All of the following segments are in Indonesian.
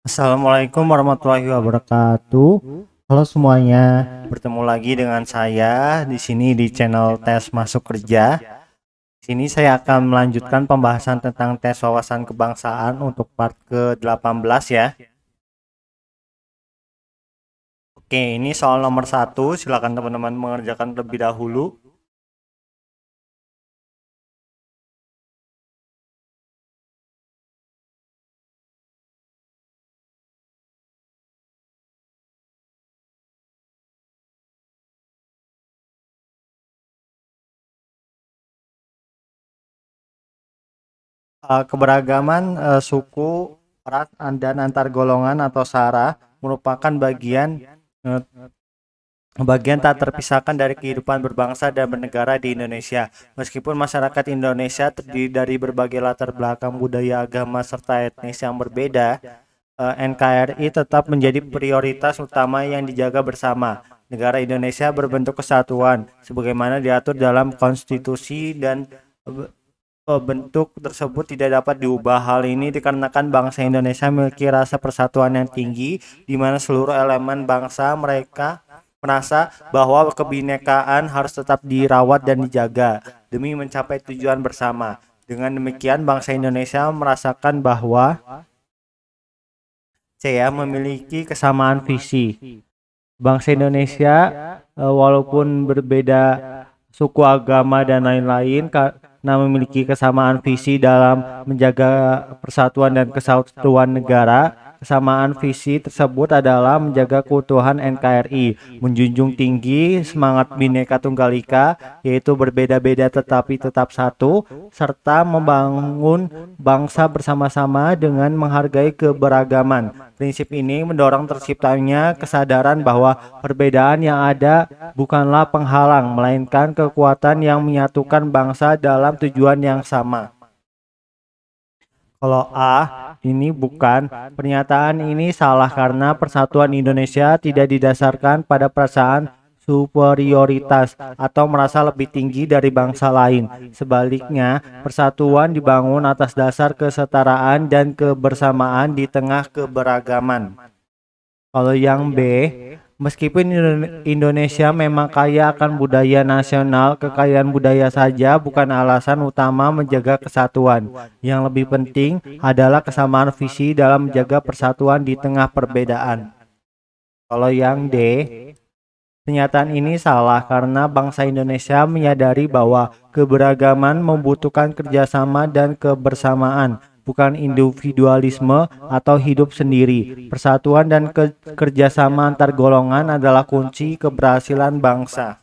Assalamualaikum warahmatullahi wabarakatuh. Halo semuanya, bertemu lagi dengan saya di sini di channel Tes Masuk Kerja. Di sini saya akan melanjutkan pembahasan tentang tes wawasan kebangsaan untuk part ke-18 ya. Oke, ini soal nomor 1. Silakan teman-teman mengerjakan terlebih dahulu. Keberagaman suku, ras, dan antar golongan atau sara merupakan eh, bagian tak terpisahkan dari kehidupan berbangsa dan bernegara di Indonesia. Meskipun masyarakat Indonesia terdiri dari berbagai latar belakang budaya, agama, serta etnis yang berbeda, NKRI tetap menjadi prioritas utama yang dijaga bersama. Negara Indonesia berbentuk kesatuan, sebagaimana diatur dalam konstitusi dan bentuk tersebut tidak dapat diubah. Hal ini dikarenakan bangsa Indonesia memiliki rasa persatuan yang tinggi, di mana seluruh elemen bangsa mereka merasa bahwa kebinekaan harus tetap dirawat dan dijaga demi mencapai tujuan bersama. Dengan demikian, bangsa Indonesia merasakan bahwa saya memiliki kesamaan visi. Bangsa Indonesia walaupun berbeda suku, agama, dan lain-lain karena memiliki kesamaan visi dalam menjaga persatuan dan kesatuan negara. Kesamaan visi tersebut adalah menjaga keutuhan NKRI, menjunjung tinggi semangat Bhinneka Tunggal Ika, yaitu berbeda-beda tetapi tetap satu, serta membangun bangsa bersama-sama dengan menghargai keberagaman. Prinsip ini mendorong terciptanya kesadaran bahwa perbedaan yang ada bukanlah penghalang, melainkan kekuatan yang menyatukan bangsa dalam tujuan yang sama. Kalau A, ini bukan. Pernyataan ini salah karena persatuan Indonesia tidak didasarkan pada perasaan superioritas atau merasa lebih tinggi dari bangsa lain. Sebaliknya, persatuan dibangun atas dasar kesetaraan dan kebersamaan di tengah keberagaman. Kalau yang B, meskipun Indonesia memang kaya akan budaya nasional, kekayaan budaya saja bukan alasan utama menjaga kesatuan. Yang lebih penting adalah kesamaan visi dalam menjaga persatuan di tengah perbedaan. Kalau yang D, pernyataan ini salah karena bangsa Indonesia menyadari bahwa keberagaman membutuhkan kerjasama dan kebersamaan, bukan individualisme atau hidup sendiri. Persatuan dan kerjasama antar golongan adalah kunci keberhasilan bangsa.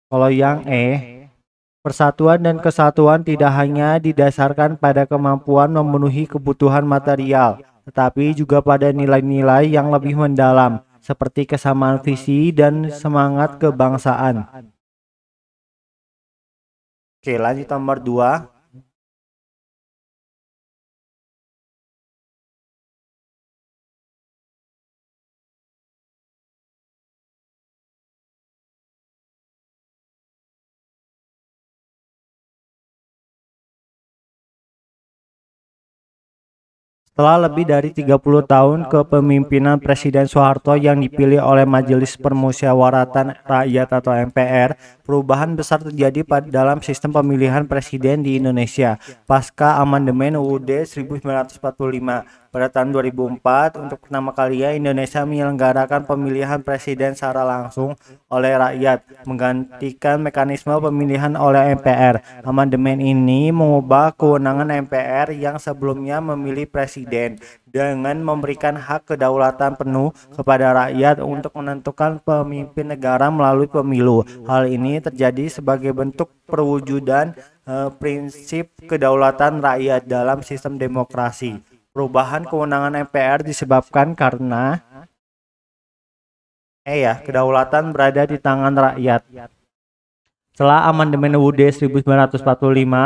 Kalau yang E, persatuan dan kesatuan tidak hanya didasarkan pada kemampuan memenuhi kebutuhan material, tetapi juga pada nilai-nilai yang lebih mendalam, seperti kesamaan visi dan semangat kebangsaan. Oke, lanjut nomor 2. Setelah lebih dari 30 tahun kepemimpinan Presiden Soeharto yang dipilih oleh Majelis Permusyawaratan Rakyat atau MPR, perubahan besar terjadi dalam sistem pemilihan presiden di Indonesia pasca amandemen UUD 1945. Pada tahun 2004, untuk pertama kalinya Indonesia menyelenggarakan pemilihan presiden secara langsung oleh rakyat, menggantikan mekanisme pemilihan oleh MPR. Amandemen ini mengubah kewenangan MPR yang sebelumnya memilih presiden dengan memberikan hak kedaulatan penuh kepada rakyat untuk menentukan pemimpin negara melalui pemilu. Hal ini terjadi sebagai bentuk perwujudan prinsip kedaulatan rakyat dalam sistem demokrasi. Perubahan kewenangan MPR disebabkan karena kedaulatan berada di tangan rakyat. Setelah amandemen UUD 1945,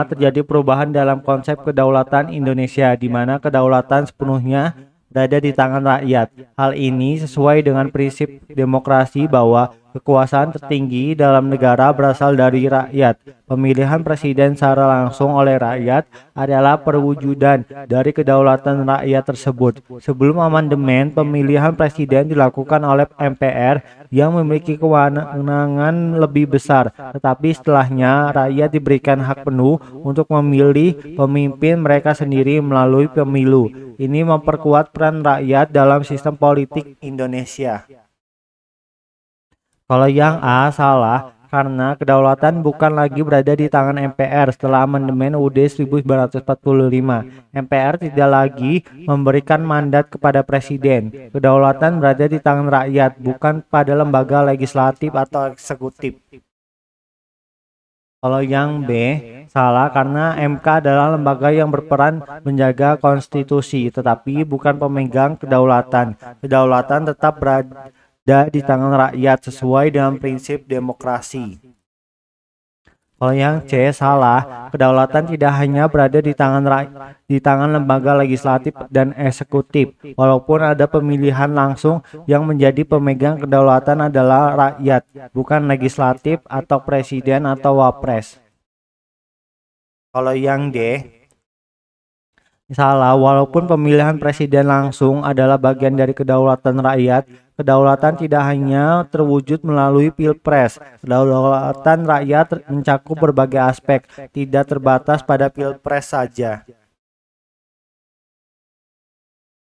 terjadi perubahan dalam konsep kedaulatan Indonesia, di mana kedaulatan sepenuhnya berada di tangan rakyat. Hal ini sesuai dengan prinsip demokrasi bahwa Kekuasaan tertinggi dalam negara berasal dari rakyat. Pemilihan presiden secara langsung oleh rakyat adalah perwujudan dari kedaulatan rakyat tersebut. Sebelum amandemen, pemilihan presiden dilakukan oleh MPR yang memiliki kewenangan lebih besar. Tetapi setelahnya, rakyat diberikan hak penuh untuk memilih pemimpin mereka sendiri melalui pemilu. Ini memperkuat peran rakyat dalam sistem politik Indonesia. Kalau yang A salah, karena kedaulatan bukan lagi berada di tangan MPR setelah amandemen UUD 1945. MPR tidak lagi memberikan mandat kepada presiden. Kedaulatan berada di tangan rakyat, bukan pada lembaga legislatif atau eksekutif. Kalau yang B salah, karena MK adalah lembaga yang berperan menjaga konstitusi, tetapi bukan pemegang kedaulatan. Kedaulatan tetap berada di tangan rakyat sesuai dengan prinsip demokrasi. Kalau yang C salah, kedaulatan tidak hanya berada di tangan lembaga legislatif dan eksekutif. Walaupun ada pemilihan langsung, yang menjadi pemegang kedaulatan adalah rakyat, bukan legislatif atau presiden atau wapres. Kalau yang D salah, walaupun pemilihan presiden langsung adalah bagian dari kedaulatan rakyat, kedaulatan tidak hanya terwujud melalui pilpres. Kedaulatan rakyat mencakup berbagai aspek, tidak terbatas pada pilpres saja.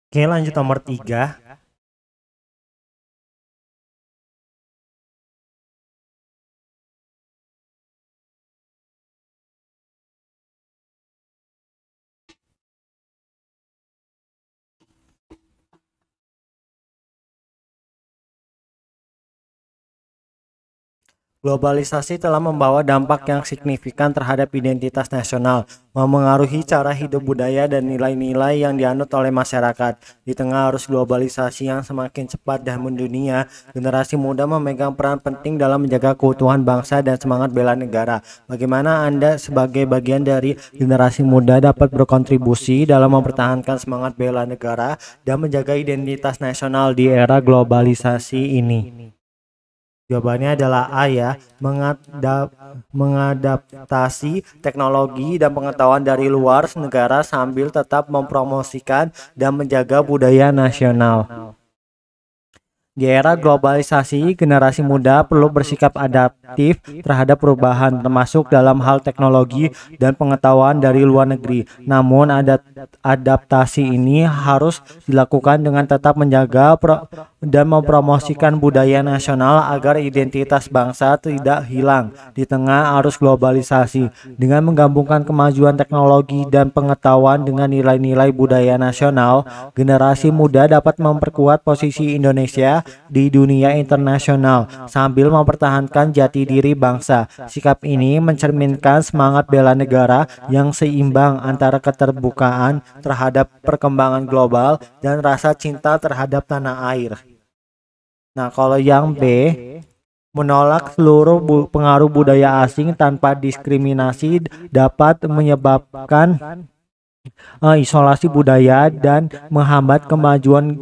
Oke, lanjut nomor 3. Globalisasi telah membawa dampak yang signifikan terhadap identitas nasional, memengaruhi cara hidup, budaya, dan nilai-nilai yang dianut oleh masyarakat. Di tengah arus globalisasi yang semakin cepat dan mendunia, generasi muda memegang peran penting dalam menjaga keutuhan bangsa dan semangat bela negara. Bagaimana Anda sebagai bagian dari generasi muda dapat berkontribusi dalam mempertahankan semangat bela negara dan menjaga identitas nasional di era globalisasi ini? Jawabannya adalah A ya, mengadaptasi teknologi dan pengetahuan dari luar negara sambil tetap mempromosikan dan menjaga budaya nasional. Di era globalisasi, generasi muda perlu bersikap adaptif terhadap perubahan, termasuk dalam hal teknologi dan pengetahuan dari luar negeri. Namun, adaptasi ini harus dilakukan dengan tetap menjaga dan mempromosikan budaya nasional agar identitas bangsa tidak hilang di tengah arus globalisasi. Dengan menggabungkan kemajuan teknologi dan pengetahuan dengan nilai-nilai budaya nasional, generasi muda dapat memperkuat posisi Indonesia di dunia internasional sambil mempertahankan jati diri bangsa. Sikap ini mencerminkan semangat bela negara yang seimbang antara keterbukaan terhadap perkembangan global dan rasa cinta terhadap tanah air. Nah, kalau yang B, menolak seluruh pengaruh budaya asing tanpa diskriminasi dapat menyebabkan isolasi budaya dan menghambat kemajuan.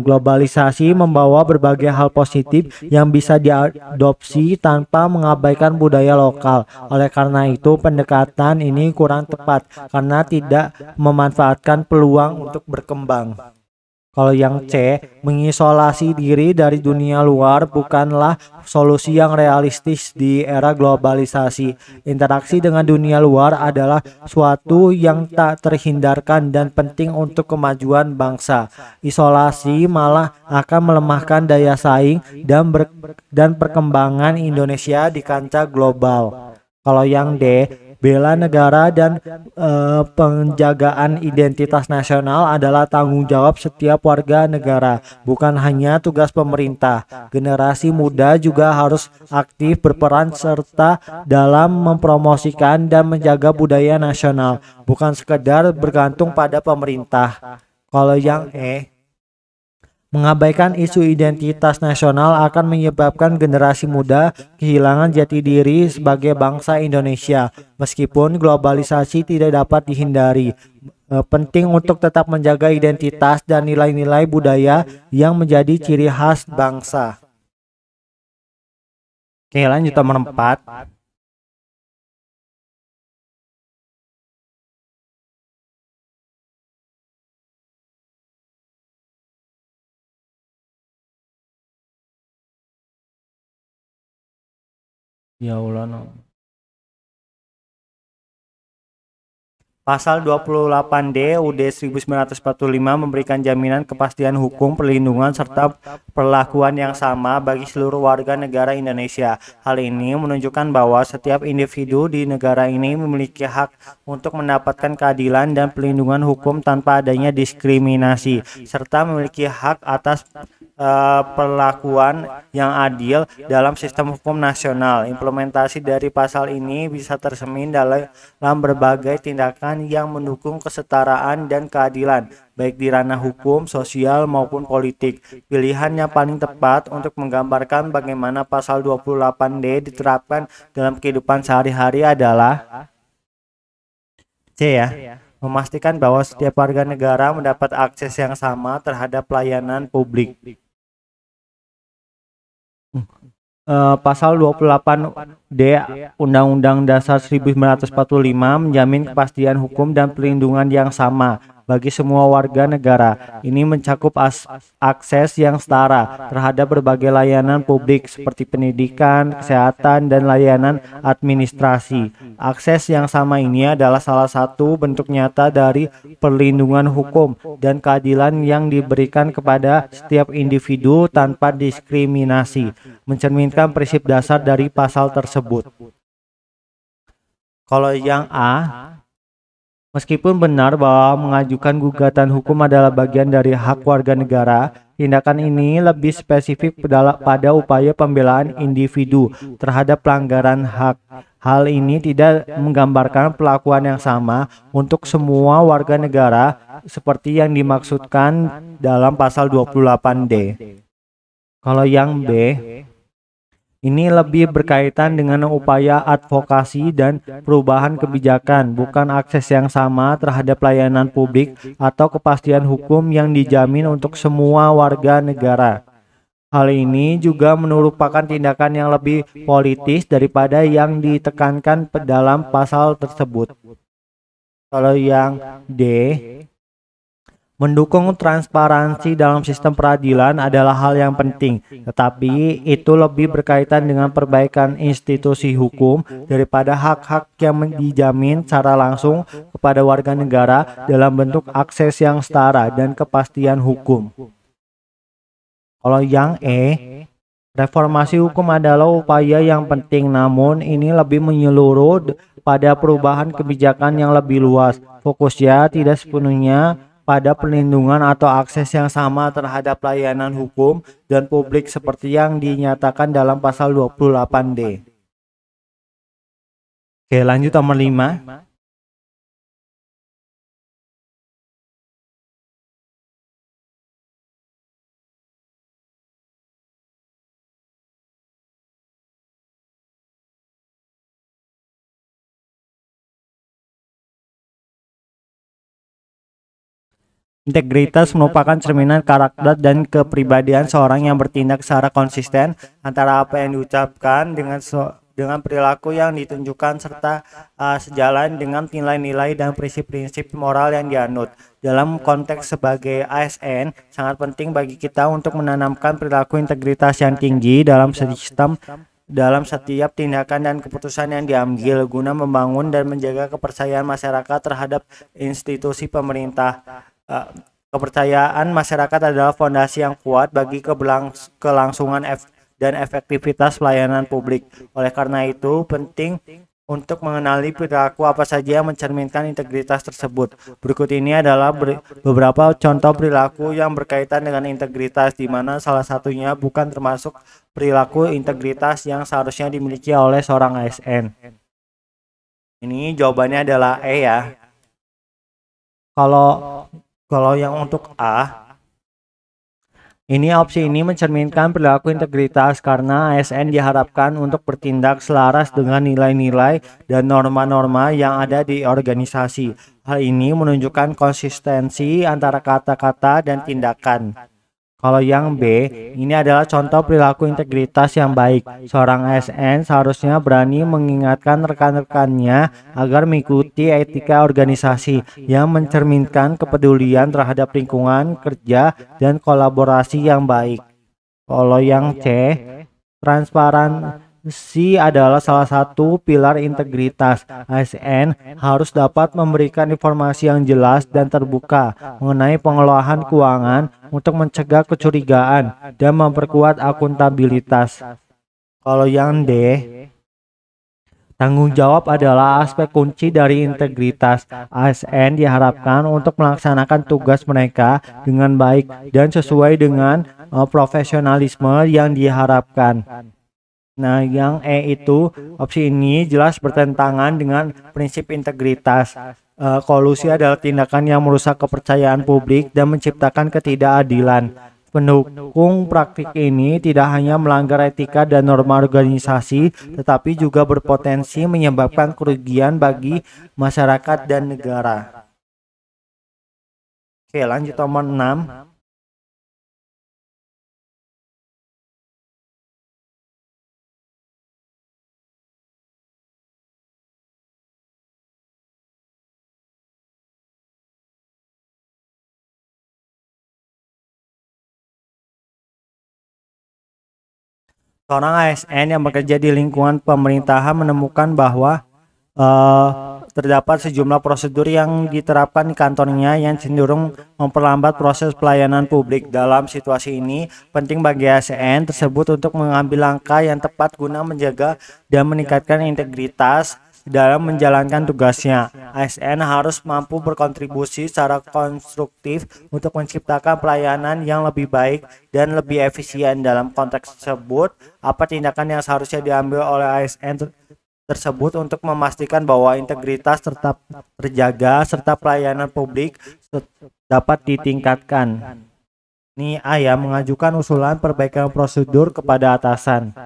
Globalisasi membawa berbagai hal positif yang bisa diadopsi tanpa mengabaikan budaya lokal. Oleh karena itu, pendekatan ini kurang tepat karena tidak memanfaatkan peluang untuk berkembang. Kalau yang C, mengisolasi diri dari dunia luar bukanlah solusi yang realistis di era globalisasi. Interaksi dengan dunia luar adalah suatu yang tak terhindarkan dan penting untuk kemajuan bangsa. Isolasi malah akan melemahkan daya saing dan perkembangan Indonesia di kancah global. Kalau yang D, bela negara dan penjagaan identitas nasional adalah tanggung jawab setiap warga negara, bukan hanya tugas pemerintah. Generasi muda juga harus aktif berperan serta dalam mempromosikan dan menjaga budaya nasional, bukan sekedar bergantung pada pemerintah. Kalau yang E, mengabaikan isu identitas nasional akan menyebabkan generasi muda kehilangan jati diri sebagai bangsa Indonesia. Meskipun globalisasi tidak dapat dihindari, penting untuk tetap menjaga identitas dan nilai-nilai budaya yang menjadi ciri khas bangsa. Oke, lanjut nomor 4. Ya Allah, no. Pasal 28D UUD 1945 memberikan jaminan kepastian hukum, perlindungan, serta perlakuan yang sama bagi seluruh warga negara Indonesia. Hal ini menunjukkan bahwa setiap individu di negara ini memiliki hak untuk mendapatkan keadilan dan perlindungan hukum tanpa adanya diskriminasi, serta memiliki hak atas perlakuan yang adil dalam sistem hukum nasional. Implementasi dari pasal ini bisa tercermin dalam berbagai tindakan yang mendukung kesetaraan dan keadilan, baik di ranah hukum, sosial, maupun politik. Pilihan yang paling tepat untuk menggambarkan bagaimana pasal 28D diterapkan dalam kehidupan sehari-hari adalah C ya, memastikan bahwa setiap warga negara mendapat akses yang sama terhadap pelayanan publik. Pasal 28D Undang-Undang Dasar 1945 menjamin kepastian hukum dan perlindungan yang sama bagi semua warga negara. Ini mencakup akses yang setara terhadap berbagai layanan publik seperti pendidikan, kesehatan, dan layanan administrasi. Akses yang sama ini adalah salah satu bentuk nyata dari perlindungan hukum dan keadilan yang diberikan kepada setiap individu tanpa diskriminasi, mencerminkan prinsip dasar dari pasal tersebut. Kalau yang A, meskipun benar bahwa mengajukan gugatan hukum adalah bagian dari hak warga negara, tindakan ini lebih spesifik pada upaya pembelaan individu terhadap pelanggaran hak. Hal ini tidak menggambarkan perlakuan yang sama untuk semua warga negara seperti yang dimaksudkan dalam pasal 28D. Kalau yang B, ini lebih berkaitan dengan upaya advokasi dan perubahan kebijakan, bukan akses yang sama terhadap layanan publik atau kepastian hukum yang dijamin untuk semua warga negara. Hal ini juga merupakan tindakan yang lebih politis daripada yang ditekankan dalam pasal tersebut. Kalau yang D, mendukung transparansi dalam sistem peradilan adalah hal yang penting, tetapi itu lebih berkaitan dengan perbaikan institusi hukum daripada hak-hak yang dijamin secara langsung kepada warga negara dalam bentuk akses yang setara dan kepastian hukum. Kalau yang E, reformasi hukum adalah upaya yang penting, namun ini lebih menyeluruh pada perubahan kebijakan yang lebih luas. Fokusnya tidak sepenuhnya pada perlindungan atau akses yang sama terhadap layanan hukum dan publik seperti yang dinyatakan dalam pasal 28D. Oke, lanjut nomor 5. Integritas merupakan cerminan karakter dan kepribadian seorang yang bertindak secara konsisten antara apa yang diucapkan dengan perilaku yang ditunjukkan serta sejalan dengan nilai-nilai dan prinsip-prinsip moral yang dianut. Dalam konteks sebagai ASN, sangat penting bagi kita untuk menanamkan perilaku integritas yang tinggi dalam setiap tindakan dan keputusan yang diambil guna membangun dan menjaga kepercayaan masyarakat terhadap institusi pemerintah. Kepercayaan masyarakat adalah fondasi yang kuat bagi kelangsungan dan efektivitas pelayanan publik. Oleh karena itu, penting untuk mengenali perilaku apa saja yang mencerminkan integritas tersebut. Berikut ini adalah beberapa contoh perilaku yang berkaitan dengan integritas, di mana salah satunya bukan termasuk perilaku integritas yang seharusnya dimiliki oleh seorang ASN. Ini jawabannya adalah E ya. Kalau yang untuk A, opsi ini mencerminkan perilaku integritas karena ASN diharapkan untuk bertindak selaras dengan nilai-nilai dan norma-norma yang ada di organisasi. Hal ini menunjukkan konsistensi antara kata-kata dan tindakan. Kalau yang B, ini adalah contoh perilaku integritas yang baik. Seorang ASN seharusnya berani mengingatkan rekan-rekannya agar mengikuti etika organisasi yang mencerminkan kepedulian terhadap lingkungan kerja dan kolaborasi yang baik. Kalau yang C, transparansi adalah salah satu pilar integritas. ASN harus dapat memberikan informasi yang jelas dan terbuka mengenai pengelolaan keuangan untuk mencegah kecurigaan dan memperkuat akuntabilitas. Kalau yang D, tanggung jawab adalah aspek kunci dari integritas. ASN diharapkan untuk melaksanakan tugas mereka dengan baik dan sesuai dengan profesionalisme yang diharapkan. Nah, yang E itu, opsi ini jelas bertentangan dengan prinsip integritas. Kolusi adalah tindakan yang merusak kepercayaan publik dan menciptakan ketidakadilan. Pendukung praktik ini tidak hanya melanggar etika dan norma organisasi, tetapi juga berpotensi menyebabkan kerugian bagi masyarakat dan negara. Oke, lanjut nomor 6. Seorang ASN yang bekerja di lingkungan pemerintahan menemukan bahwa terdapat sejumlah prosedur yang diterapkan di kantornya yang cenderung memperlambat proses pelayanan publik. Dalam situasi ini, penting bagi ASN tersebut untuk mengambil langkah yang tepat guna menjaga dan meningkatkan integritas dalam menjalankan tugasnya. ASN harus mampu berkontribusi secara konstruktif untuk menciptakan pelayanan yang lebih baik dan lebih efisien. Dalam konteks tersebut, apa tindakan yang seharusnya diambil oleh ASN tersebut untuk memastikan bahwa integritas tetap terjaga serta pelayanan publik dapat ditingkatkan. Ini A ya, mengajukan usulan perbaikan prosedur kepada atasan.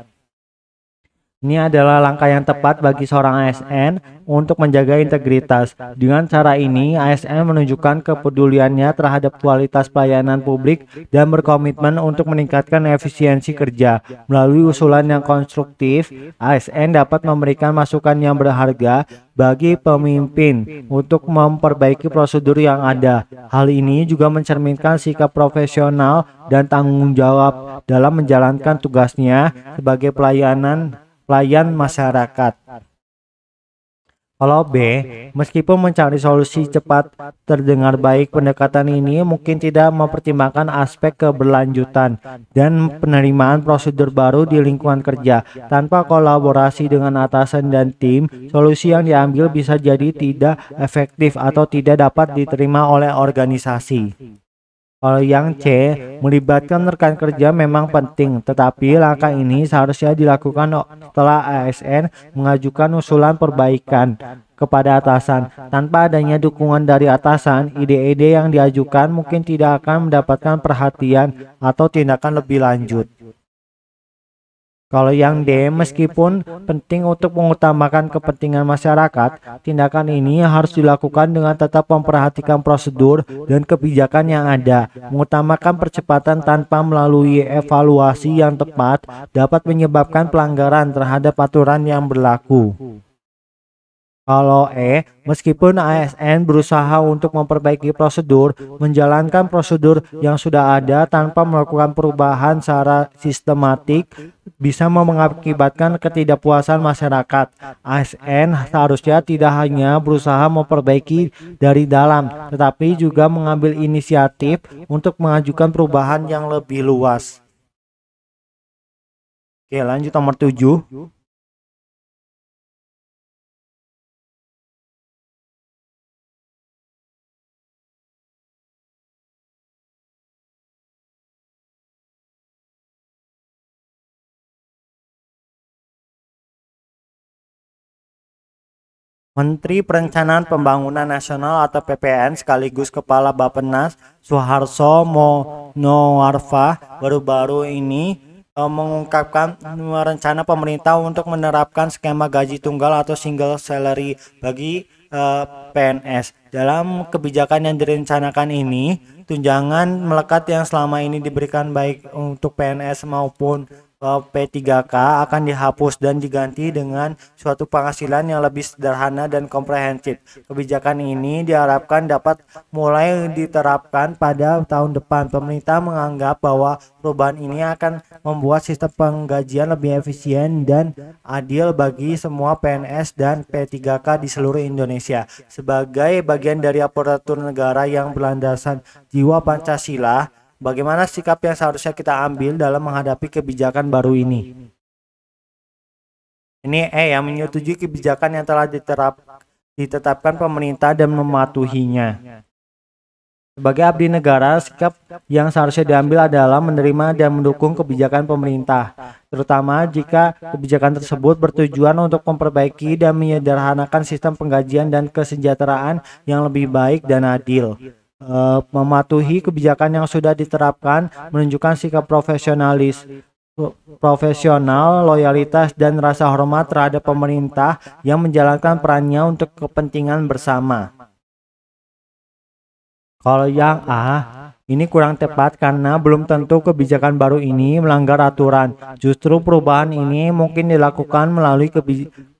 Ini adalah langkah yang tepat bagi seorang ASN untuk menjaga integritas. Dengan cara ini, ASN menunjukkan kepeduliannya terhadap kualitas pelayanan publik dan berkomitmen untuk meningkatkan efisiensi kerja. Melalui usulan yang konstruktif, ASN dapat memberikan masukan yang berharga bagi pemimpin untuk memperbaiki prosedur yang ada. Hal ini juga mencerminkan sikap profesional dan tanggung jawab dalam menjalankan tugasnya sebagai pelayan masyarakat. Kalau B, meskipun mencari solusi cepat terdengar baik, pendekatan ini mungkin tidak mempertimbangkan aspek keberlanjutan dan penerimaan prosedur baru di lingkungan kerja. Tanpa kolaborasi dengan atasan dan tim, solusi yang diambil bisa jadi tidak efektif atau tidak dapat diterima oleh organisasi. Kalau yang C, melibatkan rekan kerja memang penting, tetapi langkah ini seharusnya dilakukan setelah ASN mengajukan usulan perbaikan kepada atasan. Tanpa adanya dukungan dari atasan, ide-ide yang diajukan mungkin tidak akan mendapatkan perhatian atau tindakan lebih lanjut. Kalau yang D, meskipun penting untuk mengutamakan kepentingan masyarakat, tindakan ini harus dilakukan dengan tetap memperhatikan prosedur dan kebijakan yang ada. Mengutamakan percepatan tanpa melalui evaluasi yang tepat dapat menyebabkan pelanggaran terhadap aturan yang berlaku. Kalau E, meskipun ASN berusaha untuk memperbaiki prosedur, menjalankan prosedur yang sudah ada tanpa melakukan perubahan secara sistematik bisa mengakibatkan ketidakpuasan masyarakat. ASN seharusnya tidak hanya berusaha memperbaiki dari dalam, tetapi juga mengambil inisiatif untuk mengajukan perubahan yang lebih luas. Oke, lanjut nomor 7. Menteri Perencanaan Pembangunan Nasional atau PPN sekaligus Kepala Bappenas Suharso Monoarfa baru-baru ini mengungkapkan rencana pemerintah untuk menerapkan skema gaji tunggal atau single salary bagi PNS. Dalam kebijakan yang direncanakan ini, tunjangan melekat yang selama ini diberikan baik untuk PNS maupun P3K akan dihapus dan diganti dengan suatu penghasilan yang lebih sederhana dan komprehensif. Kebijakan ini diharapkan dapat mulai diterapkan pada tahun depan. Pemerintah menganggap bahwa perubahan ini akan membuat sistem penggajian lebih efisien dan adil bagi semua PNS dan P3K di seluruh Indonesia. Sebagai bagian dari aparatur negara yang berlandaskan jiwa Pancasila, bagaimana sikap yang seharusnya kita ambil dalam menghadapi kebijakan baru ini? Ini yang menyetujui kebijakan yang telah ditetapkan pemerintah dan mematuhinya. Sebagai abdi negara, sikap yang seharusnya diambil adalah menerima dan mendukung kebijakan pemerintah, terutama jika kebijakan tersebut bertujuan untuk memperbaiki dan menyederhanakan sistem penggajian dan kesejahteraan yang lebih baik dan adil. Mematuhi kebijakan yang sudah diterapkan menunjukkan sikap profesional, loyalitas, dan rasa hormat terhadap pemerintah yang menjalankan perannya untuk kepentingan bersama. Kalau yang A, ini kurang tepat karena belum tentu kebijakan baru ini melanggar aturan. Justru perubahan ini mungkin dilakukan melalui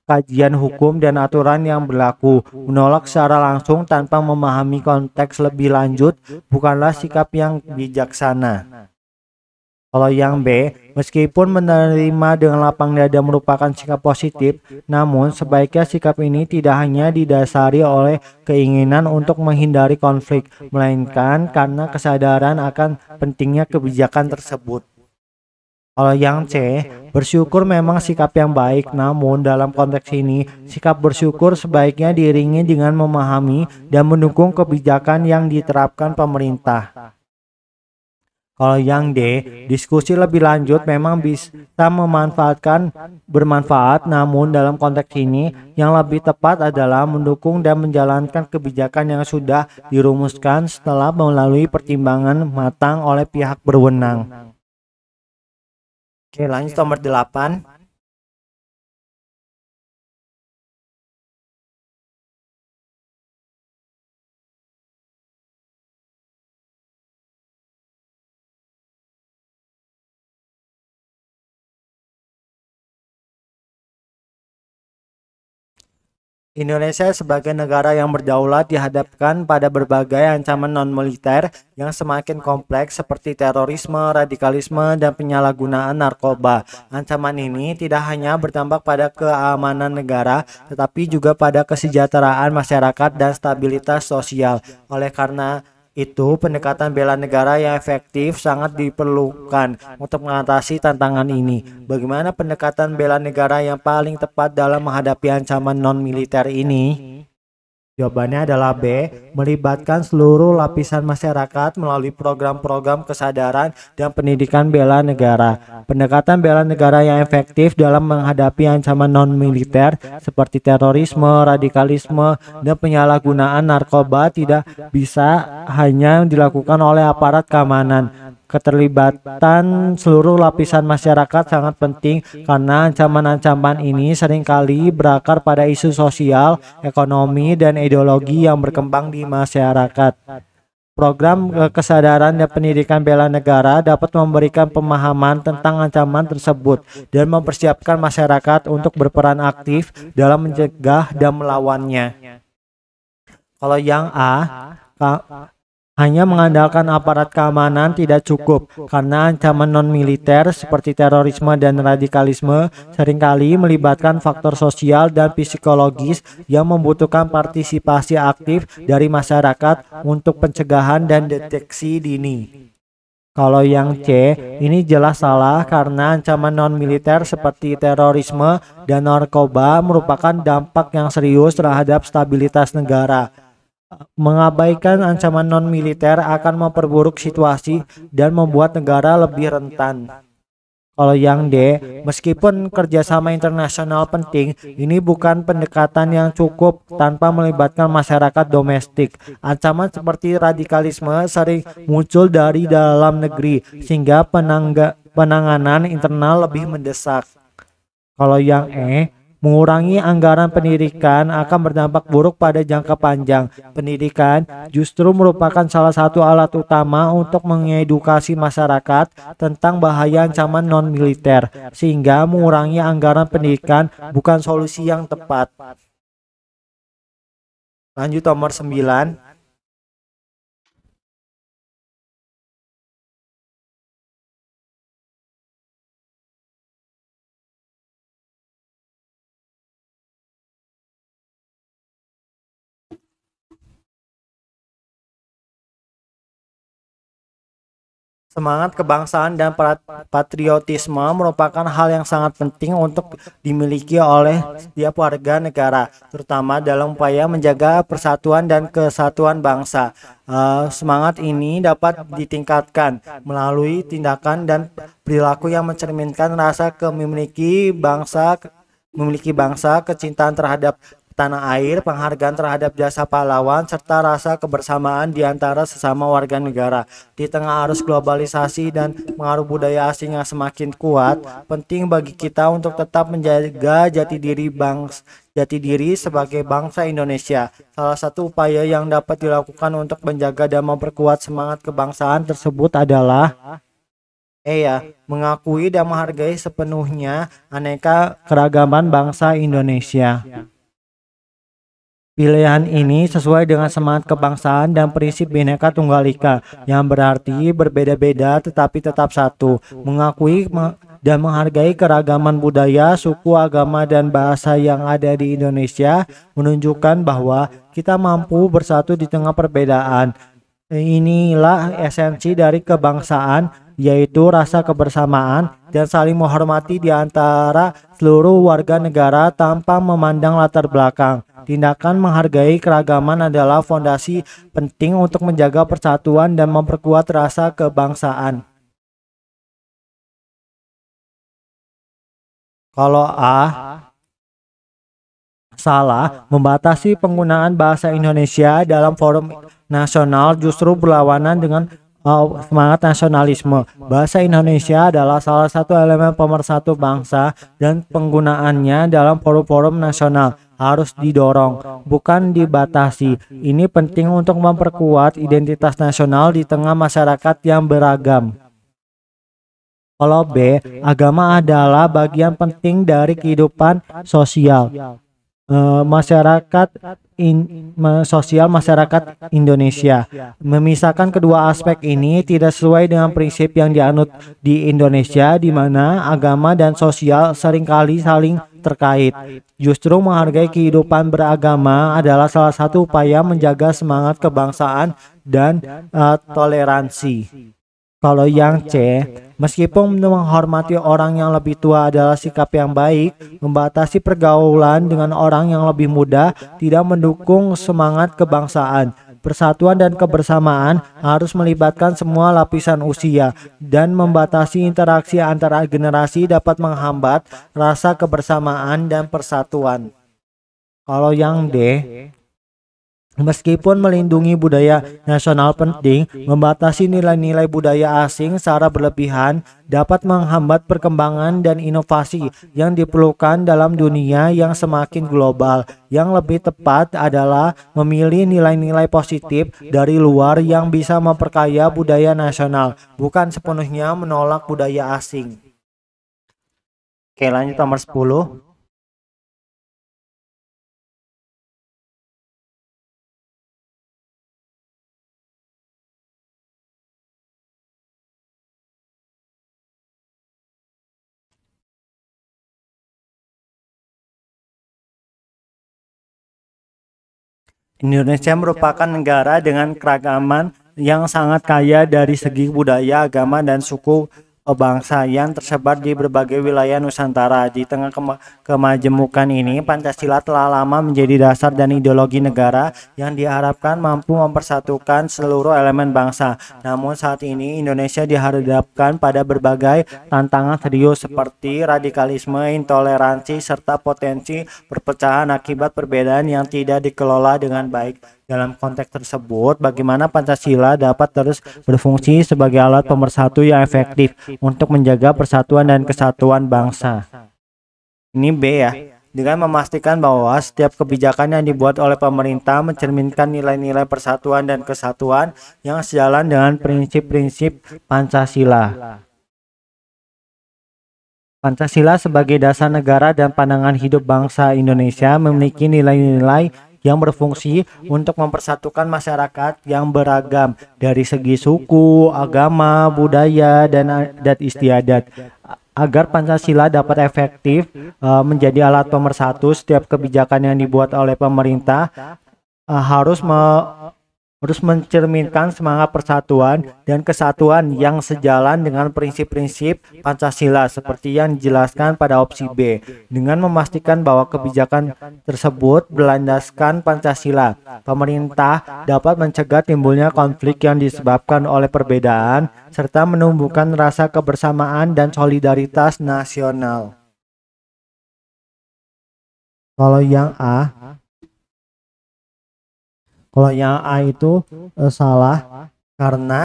kajian hukum dan aturan yang berlaku. Menolak secara langsung tanpa memahami konteks lebih lanjut bukanlah sikap yang bijaksana. Kalau yang B, meskipun menerima dengan lapang dada merupakan sikap positif, namun sebaiknya sikap ini tidak hanya didasari oleh keinginan untuk menghindari konflik, melainkan karena kesadaran akan pentingnya kebijakan tersebut. Kalau yang C, bersyukur memang sikap yang baik, namun dalam konteks ini, sikap bersyukur sebaiknya diiringi dengan memahami dan mendukung kebijakan yang diterapkan pemerintah. Kalau yang D, diskusi lebih lanjut memang bisa bermanfaat, namun dalam konteks ini yang lebih tepat adalah mendukung dan menjalankan kebijakan yang sudah dirumuskan setelah melalui pertimbangan matang oleh pihak berwenang. Oke, lanjut nomor 8. Indonesia sebagai negara yang berdaulat dihadapkan pada berbagai ancaman non-militer yang semakin kompleks seperti terorisme, radikalisme, dan penyalahgunaan narkoba. Ancaman ini tidak hanya berdampak pada keamanan negara, tetapi juga pada kesejahteraan masyarakat dan stabilitas sosial. Oleh karena itu, pendekatan bela negara yang efektif sangat diperlukan untuk mengatasi tantangan ini. Bagaimana pendekatan bela negara yang paling tepat dalam menghadapi ancaman non-militer ini? Jawabannya adalah B, melibatkan seluruh lapisan masyarakat melalui program-program kesadaran dan pendidikan bela negara. Pendekatan bela negara yang efektif dalam menghadapi ancaman non-militer seperti terorisme, radikalisme, dan penyalahgunaan narkoba tidak bisa hanya dilakukan oleh aparat keamanan. Keterlibatan seluruh lapisan masyarakat sangat penting karena ancaman-ancaman ini seringkali berakar pada isu sosial, ekonomi, dan ideologi yang berkembang di masyarakat. Program kesadaran dan pendidikan bela negara dapat memberikan pemahaman tentang ancaman tersebut dan mempersiapkan masyarakat untuk berperan aktif dalam mencegah dan melawannya. Kalau yang A, hanya mengandalkan aparat keamanan tidak cukup karena ancaman non-militer seperti terorisme dan radikalisme seringkali melibatkan faktor sosial dan psikologis yang membutuhkan partisipasi aktif dari masyarakat untuk pencegahan dan deteksi dini. Kalau yang C, ini jelas salah karena ancaman non-militer seperti terorisme dan narkoba merupakan dampak yang serius terhadap stabilitas negara. Mengabaikan ancaman non-militer akan memperburuk situasi dan membuat negara lebih rentan. Kalau yang D, meskipun kerjasama internasional penting, ini bukan pendekatan yang cukup tanpa melibatkan masyarakat domestik. Ancaman seperti radikalisme sering muncul dari dalam negeri, sehingga penanganan internal lebih mendesak. Kalau yang E, Mengurangi anggaran pendidikan akan berdampak buruk pada jangka panjang. Pendidikan justru merupakan salah satu alat utama untuk mengedukasi masyarakat tentang bahaya ancaman non-militer, sehingga mengurangi anggaran pendidikan bukan solusi yang tepat. Lanjut nomor 9. Semangat kebangsaan dan patriotisme merupakan hal yang sangat penting untuk dimiliki oleh setiap warga negara, terutama dalam upaya menjaga persatuan dan kesatuan bangsa. Semangat ini dapat ditingkatkan melalui tindakan dan perilaku yang mencerminkan rasa memiliki bangsa, kecintaan terhadap tanah air, penghargaan terhadap jasa pahlawan, serta rasa kebersamaan di antara sesama warga negara. Di tengah arus globalisasi dan pengaruh budaya asing yang semakin kuat, penting bagi kita untuk tetap menjaga jati diri sebagai bangsa Indonesia. Salah satu upaya yang dapat dilakukan untuk menjaga dan memperkuat semangat kebangsaan tersebut adalah mengakui dan menghargai sepenuhnya aneka keragaman bangsa Indonesia. Pilihan ini sesuai dengan semangat kebangsaan dan prinsip Bhinneka Tunggal Ika, yang berarti berbeda-beda tetapi tetap satu. Mengakui dan menghargai keragaman budaya, suku, agama, dan bahasa yang ada di Indonesia menunjukkan bahwa kita mampu bersatu di tengah perbedaan. Inilah esensi dari kebangsaan, yaitu rasa kebersamaan dan saling menghormati di antara seluruh warga negara tanpa memandang latar belakang. Tindakan menghargai keragaman adalah fondasi penting untuk menjaga persatuan dan memperkuat rasa kebangsaan. Kalau salah, membatasi penggunaan bahasa Indonesia dalam forum nasional justru berlawanan dengan semangat nasionalisme. Bahasa Indonesia adalah salah satu elemen pemersatu bangsa dan penggunaannya dalam forum-forum nasional harus didorong, bukan dibatasi. Ini penting untuk memperkuat identitas nasional di tengah masyarakat yang beragam. Kalau B, agama adalah bagian penting dari kehidupan sosial masyarakat Indonesia. Memisahkan kedua aspek ini tidak sesuai dengan prinsip yang dianut di Indonesia, di mana agama dan sosial seringkali saling terkait. Justru menghargai kehidupan beragama adalah salah satu upaya menjaga semangat kebangsaan dan toleransi. Kalau yang C, meskipun menghormati orang yang lebih tua adalah sikap yang baik, membatasi pergaulan dengan orang yang lebih muda tidak mendukung semangat kebangsaan. Persatuan dan kebersamaan harus melibatkan semua lapisan usia, dan membatasi interaksi antara generasi dapat menghambat rasa kebersamaan dan persatuan. Kalau yang D, meskipun melindungi budaya nasional penting, membatasi nilai-nilai budaya asing secara berlebihan dapat menghambat perkembangan dan inovasi yang diperlukan dalam dunia yang semakin global. Yang lebih tepat adalah memilih nilai-nilai positif dari luar yang bisa memperkaya budaya nasional, bukan sepenuhnya menolak budaya asing. Oke, lanjut nomor 10. Indonesia merupakan negara dengan keragaman yang sangat kaya dari segi budaya, agama, dan suku bangsa yang tersebar di berbagai wilayah Nusantara. Di tengah kemajemukan ini, Pancasila telah lama menjadi dasar dan ideologi negara yang diharapkan mampu mempersatukan seluruh elemen bangsa. Namun saat ini Indonesia dihadapkan pada berbagai tantangan serius seperti radikalisme, intoleransi, serta potensi perpecahan akibat perbedaan yang tidak dikelola dengan baik. Dalam konteks tersebut, bagaimana Pancasila dapat terus berfungsi sebagai alat pemersatu yang efektif untuk menjaga persatuan dan kesatuan bangsa? Ini B ya. dengan memastikan bahwa setiap kebijakan yang dibuat oleh pemerintah mencerminkan nilai-nilai persatuan dan kesatuan yang sejalan dengan prinsip-prinsip Pancasila. Pancasila sebagai dasar negara dan pandangan hidup bangsa Indonesia memiliki nilai-nilai yang berfungsi untuk mempersatukan masyarakat yang beragam dari segi suku, agama, budaya, dan adat istiadat. Agar Pancasila dapat efektif menjadi alat pemersatu, setiap kebijakan yang dibuat oleh pemerintah harus mencerminkan semangat persatuan dan kesatuan yang sejalan dengan prinsip-prinsip Pancasila seperti yang dijelaskan pada opsi B, dengan memastikan bahwa kebijakan tersebut berlandaskan Pancasila. Pemerintah dapat mencegah timbulnya konflik yang disebabkan oleh perbedaan serta menumbuhkan rasa kebersamaan dan solidaritas nasional. Kalau yang A itu salah karena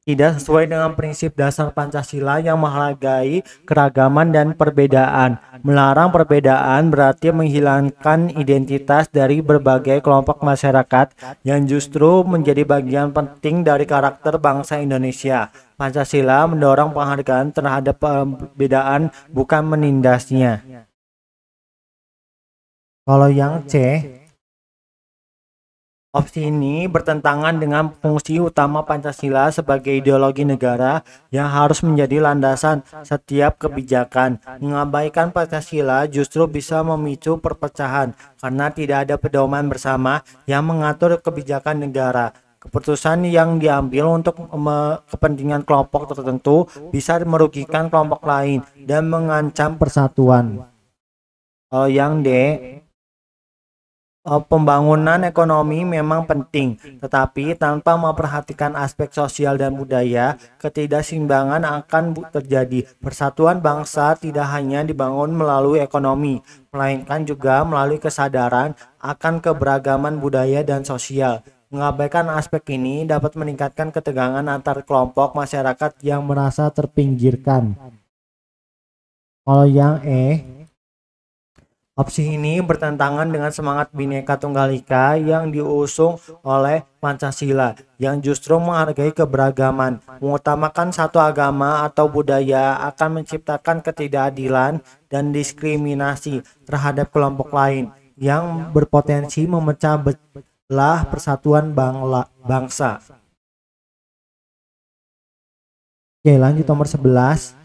tidak sesuai dengan prinsip dasar Pancasila yang menghargai keragaman dan perbedaan. Melarang perbedaan berarti menghilangkan identitas dari berbagai kelompok masyarakat yang justru menjadi bagian penting dari karakter bangsa Indonesia. Pancasila mendorong penghargaan terhadap perbedaan, bukan menindasnya. Kalau yang C, opsi ini bertentangan dengan fungsi utama Pancasila sebagai ideologi negara yang harus menjadi landasan setiap kebijakan. Mengabaikan Pancasila justru bisa memicu perpecahan karena tidak ada pedoman bersama yang mengatur kebijakan negara. Keputusan yang diambil untuk kepentingan kelompok tertentu bisa merugikan kelompok lain dan mengancam persatuan. Yang D, pembangunan ekonomi memang penting, tetapi tanpa memperhatikan aspek sosial dan budaya, ketidakseimbangan akan terjadi. Persatuan bangsa tidak hanya dibangun melalui ekonomi, melainkan juga melalui kesadaran akan keberagaman budaya dan sosial. Mengabaikan aspek ini dapat meningkatkan ketegangan antar kelompok masyarakat yang merasa terpinggirkan. Kalau yang E, opsi ini bertentangan dengan semangat Bhinneka Tunggal Ika yang diusung oleh Pancasila, yang justru menghargai keberagaman. Mengutamakan satu agama atau budaya akan menciptakan ketidakadilan dan diskriminasi terhadap kelompok lain yang berpotensi memecah belah persatuan bangsa. Oke, lanjut nomor 11.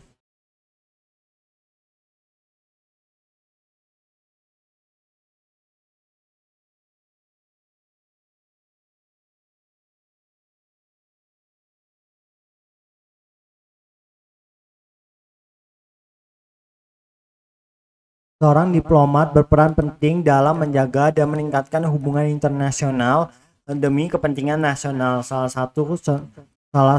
Seorang diplomat berperan penting dalam menjaga dan meningkatkan hubungan internasional demi kepentingan nasional. Salah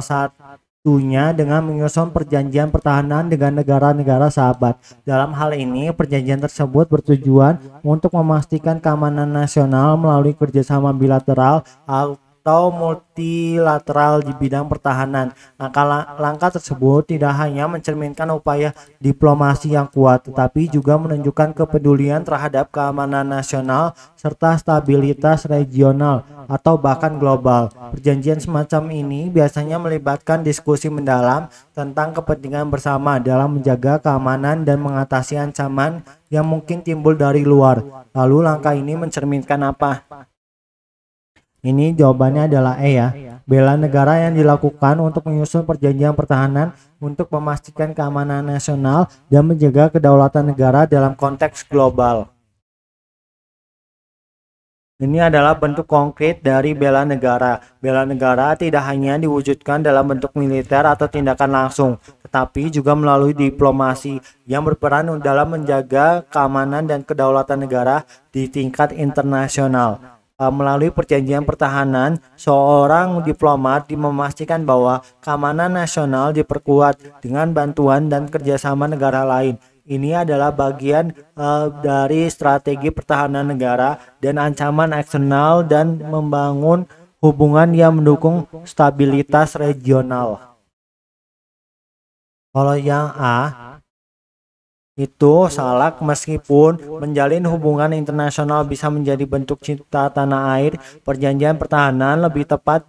satunya dengan menyusun perjanjian pertahanan dengan negara-negara sahabat. Dalam hal ini, perjanjian tersebut bertujuan untuk memastikan keamanan nasional melalui kerjasama bilateral atau multilateral di bidang pertahanan. Langkah tersebut tidak hanya mencerminkan upaya diplomasi yang kuat, tetapi juga menunjukkan kepedulian terhadap keamanan nasional serta stabilitas regional atau bahkan global. Perjanjian semacam ini biasanya melibatkan diskusi mendalam tentang kepentingan bersama dalam menjaga keamanan dan mengatasi ancaman yang mungkin timbul dari luar. Lalu langkah ini mencerminkan apa? Ini jawabannya adalah E ya. Bela negara yang dilakukan untuk menyusun perjanjian pertahanan untuk memastikan keamanan nasional dan menjaga kedaulatan negara dalam konteks global. Ini adalah bentuk konkret dari bela negara. Bela negara tidak hanya diwujudkan dalam bentuk militer atau tindakan langsung, tetapi juga melalui diplomasi yang berperan dalam menjaga keamanan dan kedaulatan negara di tingkat internasional. Melalui perjanjian pertahanan, seorang diplomat memastikan bahwa keamanan nasional diperkuat dengan bantuan dan kerjasama negara lain. Ini adalah bagian dari strategi pertahanan negara dan ancaman eksternal dan membangun hubungan yang mendukung stabilitas regional. Kalau yang A, Itu salah meskipun menjalin hubungan internasional bisa menjadi bentuk cinta tanah air, perjanjian pertahanan lebih tepat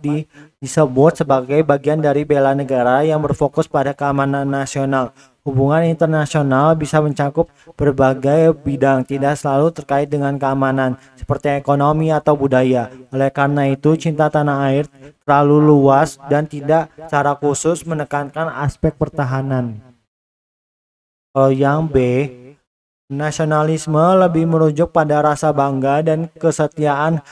disebut sebagai bagian dari bela negara yang berfokus pada keamanan nasional. Hubungan internasional bisa mencakup berbagai bidang, tidak selalu terkait dengan keamanan, seperti ekonomi atau budaya. Oleh karena itu, cinta tanah air terlalu luas dan tidak secara khusus menekankan aspek pertahanan. Kalau yang B, nasionalisme lebih merujuk pada rasa bangga dan kesetiaan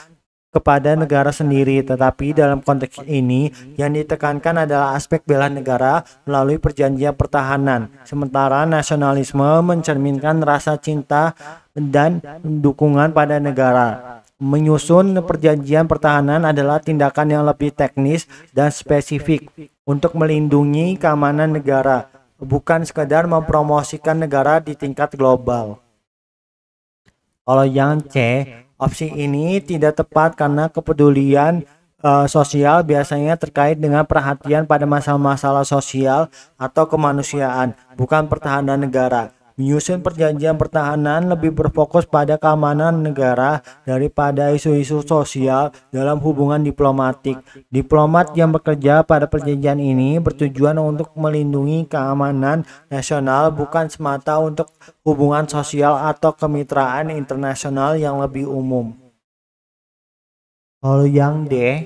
kepada negara sendiri, tetapi dalam konteks ini yang ditekankan adalah aspek bela negara melalui perjanjian pertahanan. Sementara nasionalisme mencerminkan rasa cinta dan dukungan pada negara. Menyusun perjanjian pertahanan adalah tindakan yang lebih teknis dan spesifik untuk melindungi keamanan negara, bukan sekadar mempromosikan negara di tingkat global. Kalau yang C, opsi ini tidak tepat karena kepedulian sosial biasanya terkait dengan perhatian pada masalah-masalah sosial atau kemanusiaan, bukan pertahanan negara. Menyusun perjanjian pertahanan lebih berfokus pada keamanan negara daripada isu-isu sosial dalam hubungan diplomatik. Diplomat yang bekerja pada perjanjian ini bertujuan untuk melindungi keamanan nasional, bukan semata untuk hubungan sosial atau kemitraan internasional yang lebih umum. Lalu yang D,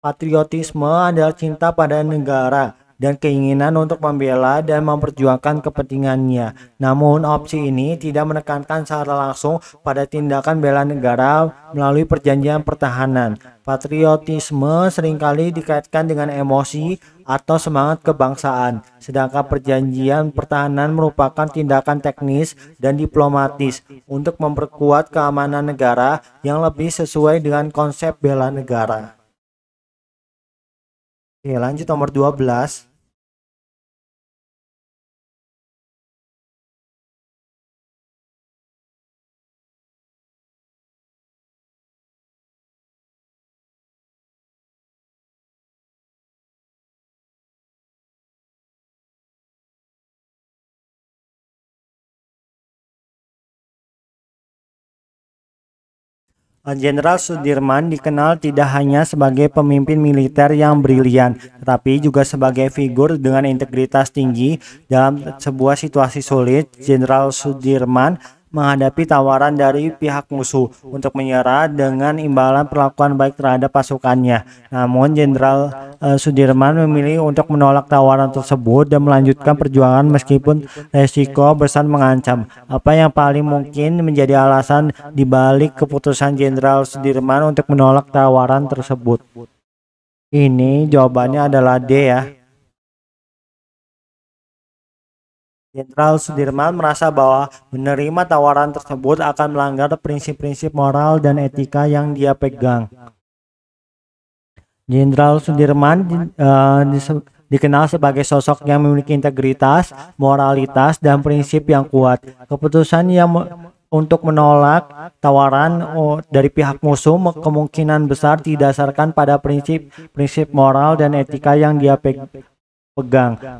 patriotisme adalah cinta pada negara dan keinginan untuk membela dan memperjuangkan kepentingannya. Namun opsi ini tidak menekankan secara langsung pada tindakan bela negara melalui perjanjian pertahanan. Patriotisme seringkali dikaitkan dengan emosi atau semangat kebangsaan, sedangkan perjanjian pertahanan merupakan tindakan teknis dan diplomatis untuk memperkuat keamanan negara yang lebih sesuai dengan konsep bela negara. Oke, lanjut nomor 12. Jenderal Sudirman dikenal tidak hanya sebagai pemimpin militer yang brilian, tetapi juga sebagai figur dengan integritas tinggi. Dalam sebuah situasi sulit, Jenderal Sudirman menghadapi tawaran dari pihak musuh untuk menyerah dengan imbalan perlakuan baik terhadap pasukannya. Namun Jenderal Sudirman memilih untuk menolak tawaran tersebut dan melanjutkan perjuangan meskipun resiko besar mengancam. Apa yang paling mungkin menjadi alasan dibalik keputusan Jenderal Sudirman untuk menolak tawaran tersebut? Ini jawabannya adalah D ya. Jenderal Sudirman merasa bahwa menerima tawaran tersebut akan melanggar prinsip-prinsip moral dan etika yang dia pegang. Jenderal Sudirman dikenal sebagai sosok yang memiliki integritas, moralitas, dan prinsip yang kuat. Keputusan yang untuk menolak tawaran dari pihak musuh kemungkinan besar didasarkan pada prinsip moral dan etika yang dia pegang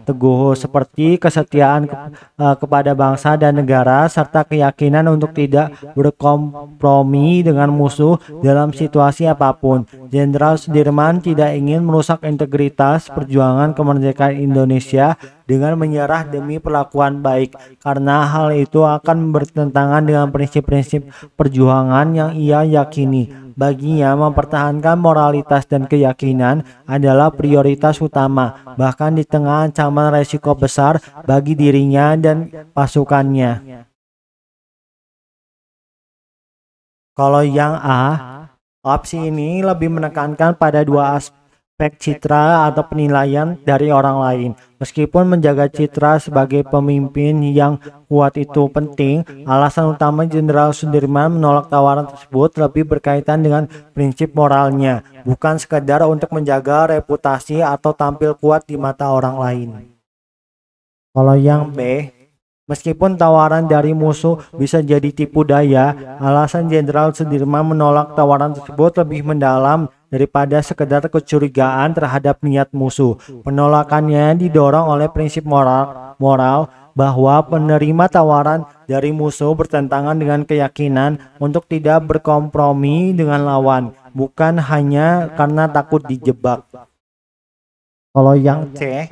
teguh, seperti kesetiaan kepada bangsa dan negara serta keyakinan untuk tidak berkompromi dengan musuh dalam situasi apapun. Jenderal Sudirman tidak ingin merusak integritas perjuangan kemerdekaan Indonesia dengan menyerah demi perlakuan baik, karena hal itu akan bertentangan dengan prinsip-prinsip perjuangan yang ia yakini. Baginya, mempertahankan moralitas dan keyakinan adalah prioritas utama, bahkan di tengah ancaman resiko besar bagi dirinya dan pasukannya. Kalau yang A, opsi ini lebih menekankan pada dua aspek citra atau penilaian dari orang lain. Meskipun menjaga citra sebagai pemimpin yang kuat itu penting, alasan utama Jenderal Sudirman menolak tawaran tersebut lebih berkaitan dengan prinsip moralnya, bukan sekedar untuk menjaga reputasi atau tampil kuat di mata orang lain. Kalau yang B, meskipun tawaran dari musuh bisa jadi tipu daya, alasan Jenderal Sudirman menolak tawaran tersebut lebih mendalam daripada sekedar kecurigaan terhadap niat musuh. Penolakannya didorong oleh prinsip moral bahwa penerima tawaran dari musuh bertentangan dengan keyakinan untuk tidak berkompromi dengan lawan, bukan hanya karena takut dijebak. Kalau yang C,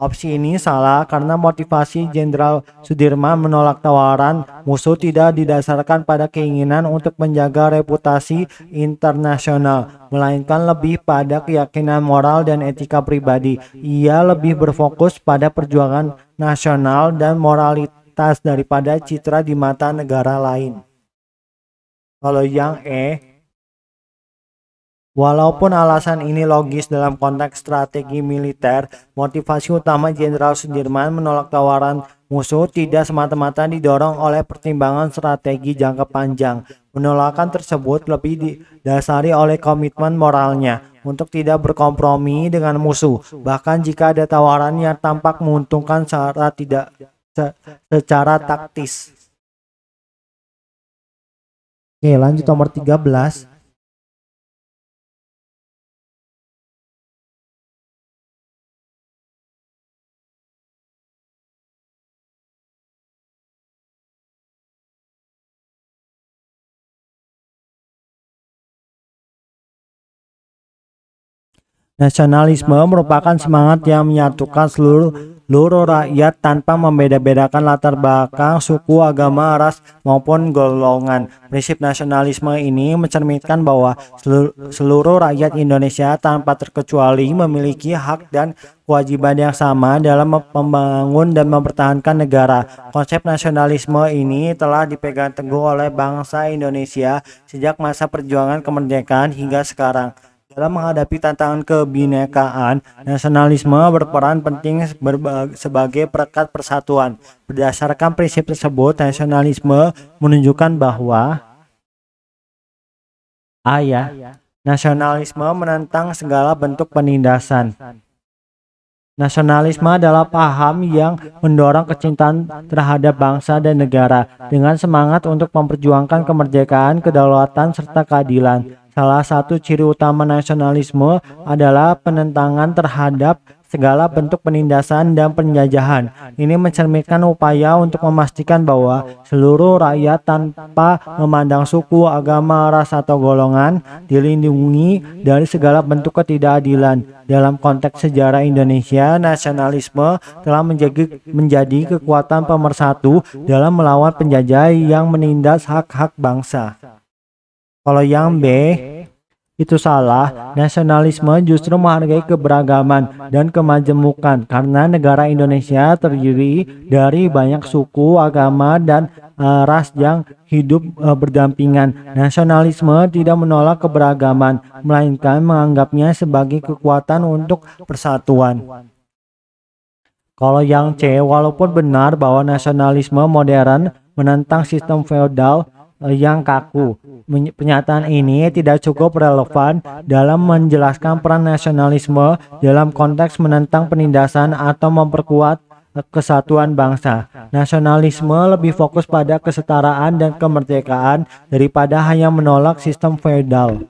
opsi ini salah karena motivasi Jenderal Sudirman menolak tawaran musuh tidak didasarkan pada keinginan untuk menjaga reputasi internasional, melainkan lebih pada keyakinan moral dan etika pribadi. Ia lebih berfokus pada perjuangan nasional dan moralitas daripada citra di mata negara lain. Kalau yang E, walaupun alasan ini logis dalam konteks strategi militer, motivasi utama Jenderal Sudirman menolak tawaran musuh tidak semata-mata didorong oleh pertimbangan strategi jangka panjang. Penolakan tersebut lebih didasari oleh komitmen moralnya untuk tidak berkompromi dengan musuh, bahkan jika ada tawaran yang tampak menguntungkan secara taktis. Oke, lanjut nomor 13. Nasionalisme merupakan semangat yang menyatukan seluruh rakyat tanpa membeda-bedakan latar belakang, suku, agama, ras, maupun golongan. Prinsip nasionalisme ini mencerminkan bahwa seluruh rakyat Indonesia tanpa terkecuali memiliki hak dan kewajiban yang sama dalam membangun dan mempertahankan negara. Konsep nasionalisme ini telah dipegang teguh oleh bangsa Indonesia sejak masa perjuangan kemerdekaan hingga sekarang. Dalam menghadapi tantangan kebinekaan, nasionalisme berperan penting sebagai perekat persatuan. Berdasarkan prinsip tersebut, nasionalisme menunjukkan bahwa nasionalisme menentang segala bentuk penindasan. Nasionalisme adalah paham yang mendorong kecintaan terhadap bangsa dan negara dengan semangat untuk memperjuangkan kemerdekaan, kedaulatan, serta keadilan. Salah satu ciri utama nasionalisme adalah penentangan terhadap segala bentuk penindasan dan penjajahan. Ini mencerminkan upaya untuk memastikan bahwa seluruh rakyat tanpa memandang suku, agama, ras, atau golongan dilindungi dari segala bentuk ketidakadilan. Dalam konteks sejarah Indonesia, nasionalisme telah menjadi kekuatan pemersatu dalam melawan penjajah yang menindas hak-hak bangsa. Kalau yang B, itu salah. Nasionalisme justru menghargai keberagaman dan kemajemukan karena negara Indonesia terdiri dari banyak suku, agama, dan ras yang hidup berdampingan. Nasionalisme tidak menolak keberagaman, melainkan menganggapnya sebagai kekuatan untuk persatuan. Kalau yang C, walaupun benar bahwa nasionalisme modern menentang sistem feodal yang kaku, pernyataan ini tidak cukup relevan dalam menjelaskan peran nasionalisme dalam konteks menentang penindasan atau memperkuat kesatuan bangsa. Nasionalisme lebih fokus pada kesetaraan dan kemerdekaan daripada hanya menolak sistem feodal.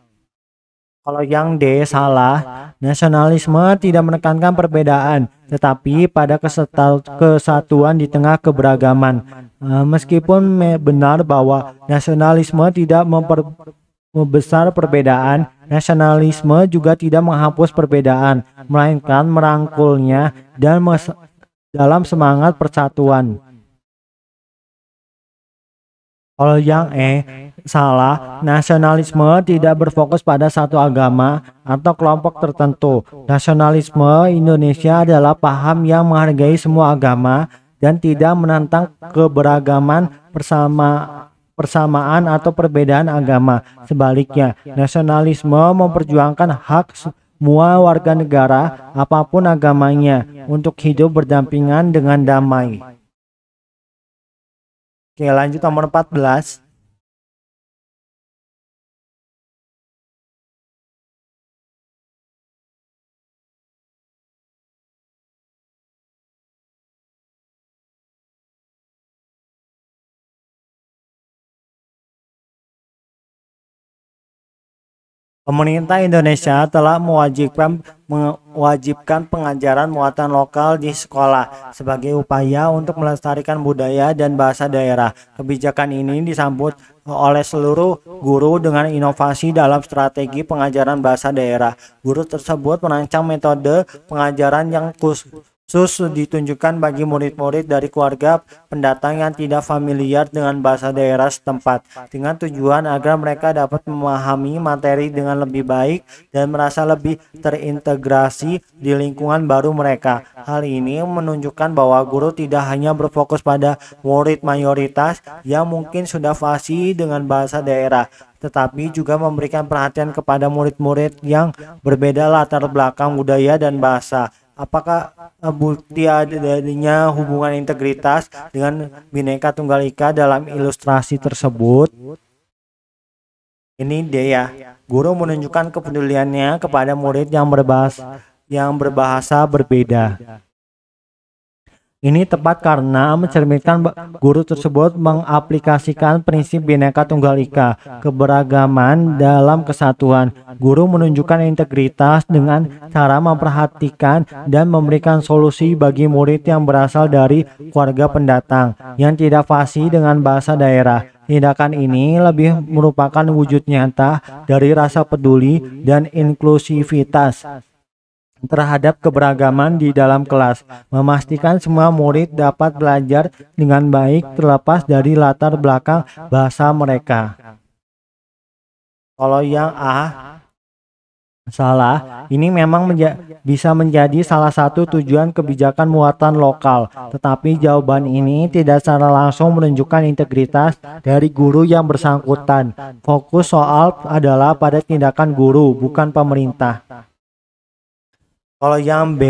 Kalau yang D salah, nasionalisme tidak menekankan perbedaan, tetapi pada kesatuan di tengah keberagaman. Meskipun benar bahwa nasionalisme tidak membesar perbedaan, nasionalisme juga tidak menghapus perbedaan, melainkan merangkulnya dan dalam semangat persatuan. Kalau yang salah, nasionalisme tidak berfokus pada satu agama atau kelompok tertentu. Nasionalisme Indonesia adalah paham yang menghargai semua agama dan tidak menantang keberagaman persamaan atau perbedaan agama. Sebaliknya, nasionalisme memperjuangkan hak semua warga negara apapun agamanya untuk hidup berdampingan dengan damai. Oke, lanjut nomor 14. Pemerintah Indonesia telah mewajibkan pengajaran muatan lokal di sekolah sebagai upaya untuk melestarikan budaya dan bahasa daerah. Kebijakan ini disambut oleh seluruh guru dengan inovasi dalam strategi pengajaran bahasa daerah. Guru tersebut merancang metode pengajaran yang khusus ditunjukkan bagi murid-murid dari keluarga pendatang yang tidak familiar dengan bahasa daerah setempat, dengan tujuan agar mereka dapat memahami materi dengan lebih baik dan merasa lebih terintegrasi di lingkungan baru mereka. Hal ini menunjukkan bahwa guru tidak hanya berfokus pada murid mayoritas yang mungkin sudah fasih dengan bahasa daerah, tetapi juga memberikan perhatian kepada murid-murid yang berbeda latar belakang budaya dan bahasa. Apakah bukti adanya hubungan integritas dengan Bhinneka Tunggal Ika dalam ilustrasi tersebut? Ini dia, guru menunjukkan kepeduliannya kepada murid yang berbahasa berbeda. Ini tepat karena mencerminkan guru tersebut mengaplikasikan prinsip Bhinneka Tunggal Ika, keberagaman dalam kesatuan. Guru menunjukkan integritas dengan cara memperhatikan dan memberikan solusi bagi murid yang berasal dari keluarga pendatang yang tidak fasih dengan bahasa daerah. Tindakan ini lebih merupakan wujud nyata dari rasa peduli dan inklusivitas terhadap keberagaman di dalam kelas, memastikan semua murid dapat belajar dengan baik terlepas dari latar belakang bahasa mereka. Kalau yang salah, ini memang bisa menjadi salah satu tujuan kebijakan muatan lokal, tetapi jawaban ini tidak secara langsung menunjukkan integritas dari guru yang bersangkutan. Fokus soal adalah pada tindakan guru, bukan pemerintah. Kalau yang B,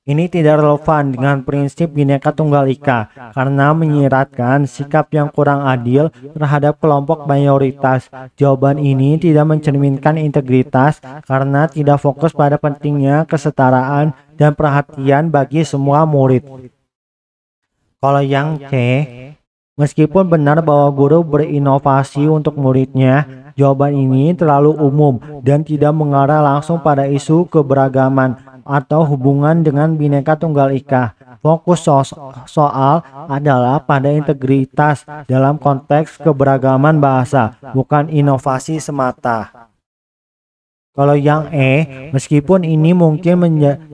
ini tidak relevan dengan prinsip Bhinneka Tunggal Ika karena menyiratkan sikap yang kurang adil terhadap kelompok mayoritas. Jawaban ini tidak mencerminkan integritas karena tidak fokus pada pentingnya kesetaraan dan perhatian bagi semua murid. Kalau yang C, meskipun benar bahwa guru berinovasi untuk muridnya, jawaban ini terlalu umum dan tidak mengarah langsung pada isu keberagaman atau hubungan dengan Bhinneka Tunggal Ika. Fokus soal adalah pada integritas dalam konteks keberagaman bahasa, bukan inovasi semata. Kalau yang E, meskipun ini mungkin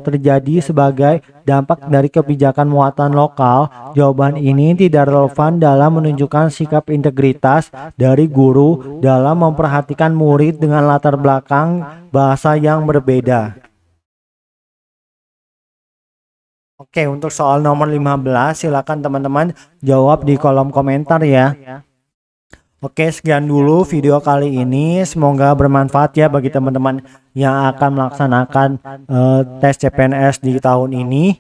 terjadi sebagai dampak dari kebijakan muatan lokal, jawaban ini tidak relevan dalam menunjukkan sikap integritas dari guru dalam memperhatikan murid dengan latar belakang bahasa yang berbeda. Oke, untuk soal nomor 15, silakan teman-teman jawab di kolom komentar ya. Oke, sekian dulu video kali ini. Semoga bermanfaat ya bagi teman-teman yang akan melaksanakan tes CPNS di tahun ini.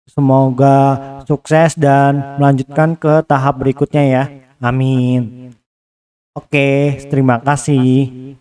Semoga sukses dan melanjutkan ke tahap berikutnya ya. Amin. Oke, terima kasih.